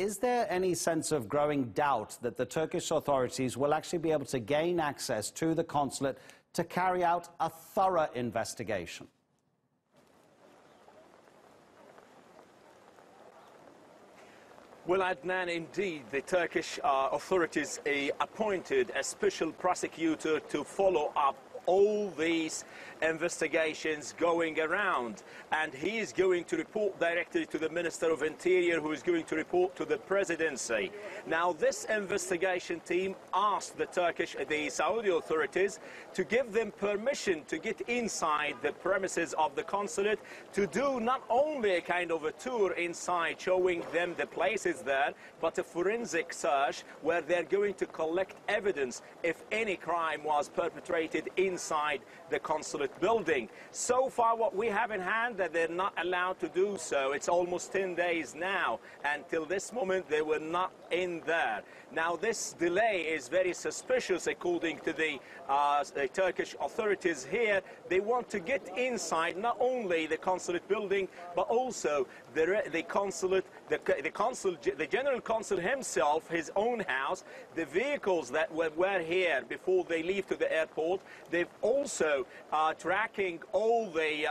is there any sense of growing doubt that the Turkish authorities will actually be able to gain access to the consulate to carry out a thorough investigation? Well, Adnan, indeed, the Turkish authorities appointed a special prosecutor to follow up all these investigations going around, and he is going to report directly to the Minister of Interior, who is going to report to the presidency. Now, this investigation team asked the Saudi authorities to give them permission to get inside the premises of the consulate, to do not only a kind of a tour inside showing them the places there, but a forensic search where they're going to collect evidence if any crime was perpetrated inside the consulate building. So far, what we have in hand, that they're not allowed to do so. It's almost 10 days now. Until this moment, they were not in there. Now, this delay is very suspicious, according to the Turkish authorities here. They want to get inside not only the consulate building, but also the general consul himself, his own house, the vehicles that were here before they leave to the airport. They've also tracking all the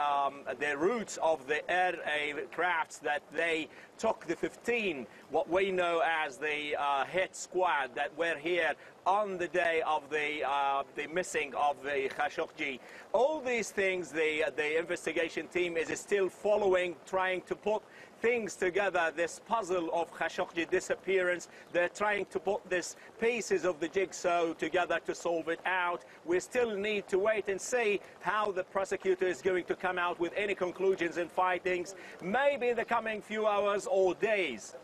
routes of the aircrafts that they took, the 15, what we know as the hit squad that were here on the day of the missing of the Khashoggi. All these things the investigation team is still following, trying to put things together, this puzzle of Khashoggi disappearance. They're trying to put these pieces of the jigsaw together to solve it out. We still need to wait and see how the prosecutor is going to come out with any conclusions and findings, maybe in the coming few hours or days.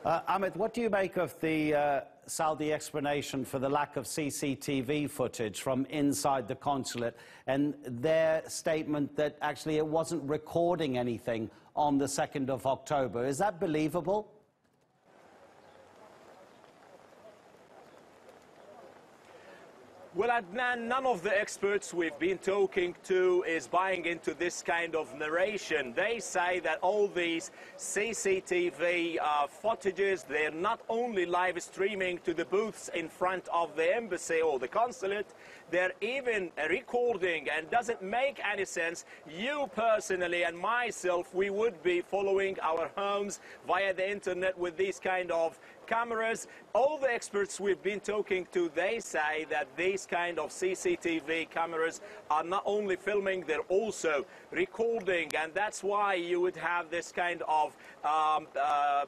Ahmet, what do you make of the Saudi explanation for the lack of CCTV footage from inside the consulate and their statement that actually it wasn't recording anything on the 2nd of October? Is that believable? Well, Adnan, none of the experts we've been talking to is buying into this kind of narration. They say that all these CCTV footages, they're not only live streaming to the booths in front of the embassy or the consulate, they're even recording, and doesn't make any sense. You personally and myself, we would be following our homes via the internet with these kind of cameras. All the experts we've been talking to, they say that these kind of CCTV cameras are not only filming, they're also recording, and that's why you would have this kind of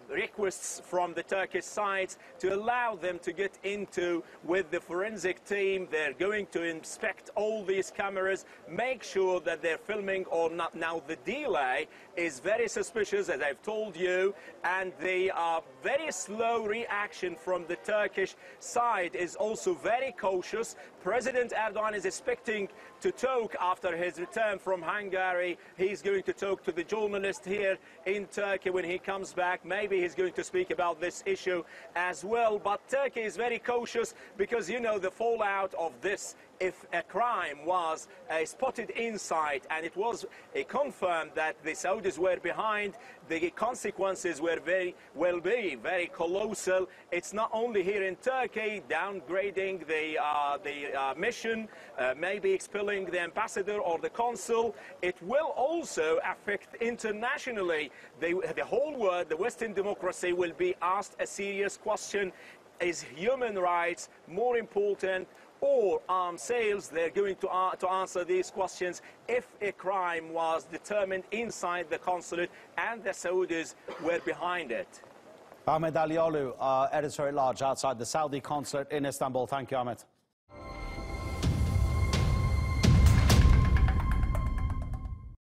requests from the Turkish sides to allow them to get into with the forensic team. They're going to inspect all these cameras, make sure that they're filming or not. Now, the delay is very suspicious, as I've told you, and the very slow reaction from the Turkish side is also very cautious. President Erdogan is expecting to talk after his return from Hungary. He's going to talk to the journalist here in Turkey when he comes back. Maybe he's going to speak about this issue as well. But Turkey is very cautious because, you know, the fallout of this, if a crime was spotted inside and it was confirmed that the Saudis were behind, the consequences will be very colossal. It's not only here in Turkey, downgrading the mission, maybe expelling the ambassador or the consul. It will also affect internationally. The whole world, the Western democracy, will be asked a serious question. Is human rights more important or arms sales? They're going to answer these questions if a crime was determined inside the consulate and the Saudis were behind it. Ahmet Alioglu, editor-at-large outside the Saudi consulate in Istanbul. Thank you, Ahmet.